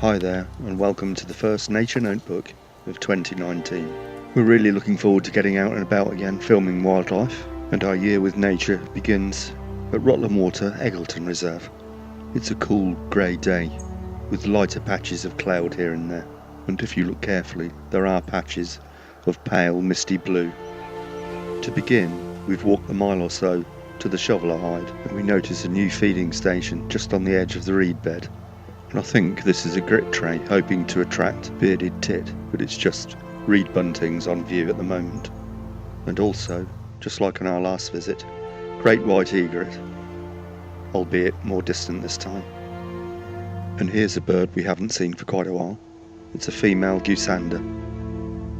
Hi there, and welcome to the first Nature Notebook of 2019. We're really looking forward to getting out and about again filming wildlife, and our year with nature begins at Rutland Water, Egleton Reserve. It's a cool grey day with lighter patches of cloud here and there, and if you look carefully there are patches of pale misty blue. To begin, we've walked a mile or so to the shoveler hide, and we notice a new feeding station just on the edge of the reed bed. And I think this is a grit tray hoping to attract bearded tit, but it's just reed buntings on view at the moment. And also, just like on our last visit, great white egret, albeit more distant this time. And here's a bird we haven't seen for quite a while. It's a female goosander.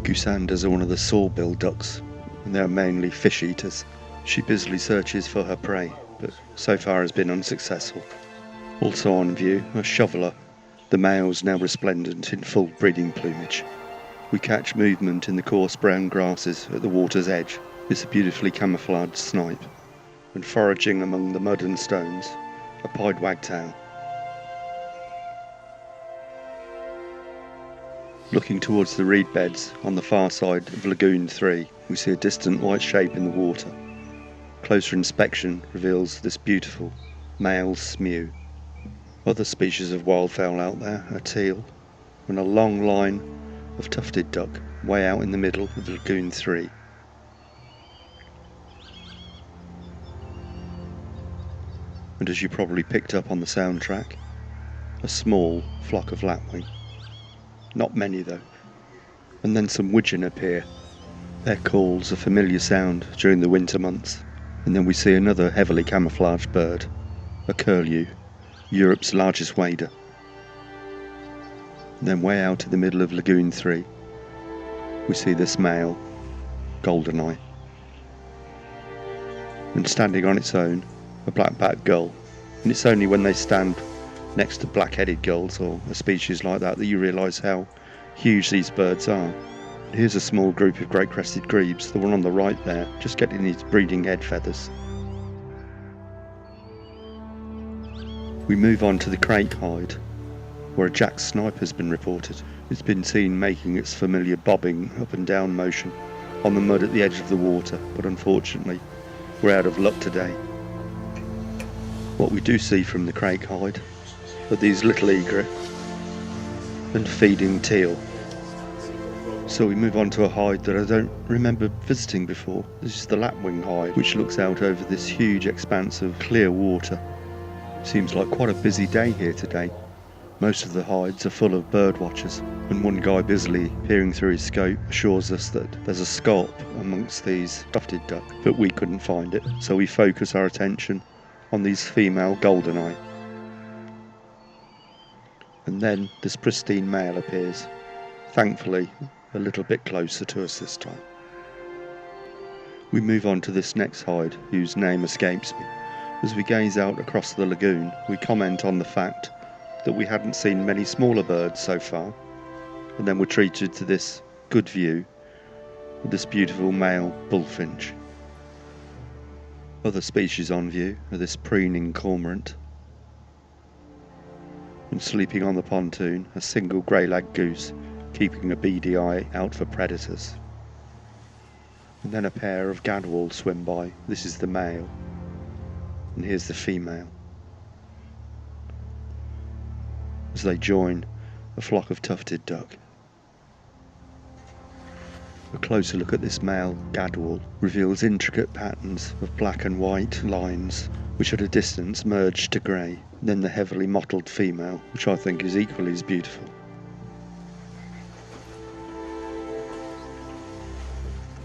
Goosanders are one of the saw-billed ducks, and they are mainly fish eaters. She busily searches for her prey, but so far has been unsuccessful. Also on view, a shoveler, the males now resplendent in full breeding plumage. We catch movement in the coarse brown grasses at the water's edge. It's a beautifully camouflaged snipe, and foraging among the mud and stones, a pied wagtail. Looking towards the reed beds on the far side of Lagoon 3, we see a distant white shape in the water. Closer inspection reveals this beautiful male smew. Other species of wildfowl out there are teal, and a long line of tufted duck way out in the middle of Lagoon 3. And as you probably picked up on the soundtrack, a small flock of lapwing. Not many though. And then some widgeon appear. Their call's a familiar sound during the winter months. And then we see another heavily camouflaged bird, a curlew, Europe's largest wader. And then way out in the middle of Lagoon 3, we see this male, golden-eye. And standing on its own, a black-backed gull. And it's only when they stand next to black-headed gulls or a species like that that you realise how huge these birds are. Here's a small group of great-crested grebes, the one on the right there, just getting its breeding head feathers. We move on to the crake hide, where a jack snipe has been reported. It's been seen making its familiar bobbing up and down motion on the mud at the edge of the water, but unfortunately we're out of luck today. What we do see from the crake hide are these little egret and feeding teal. So we move on to a hide that I don't remember visiting before. This is the lapwing hide, which looks out over this huge expanse of clear water. Seems like quite a busy day here today. Most of the hides are full of bird watchers, and one guy busily peering through his scope assures us that there's a scaup amongst these tufted duck, but we couldn't find it, so we focus our attention on these female golden-eye. And then this pristine male appears, thankfully a little bit closer to us this time. We move on to this next hide, whose name escapes me. As we gaze out across the lagoon, we comment on the fact that we hadn't seen many smaller birds so far, and then we're treated to this good view with this beautiful male bullfinch. Other species on view are this preening cormorant, and sleeping on the pontoon, a single grey-lag goose keeping a beady eye out for predators. And then a pair of gadwalls swim by. This is the male, and here's the female, as they join a flock of tufted duck. A closer look at this male gadwall reveals intricate patterns of black and white lines, which at a distance merge to grey. Then the heavily mottled female, which I think is equally as beautiful.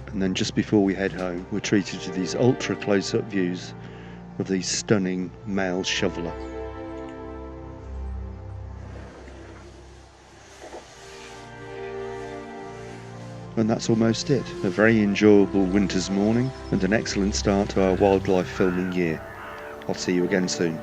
And then just before we head home, we're treated to these ultra close-up views of the stunning male shoveler. And that's almost it. A very enjoyable winter's morning and an excellent start to our wildlife filming year. I'll see you again soon.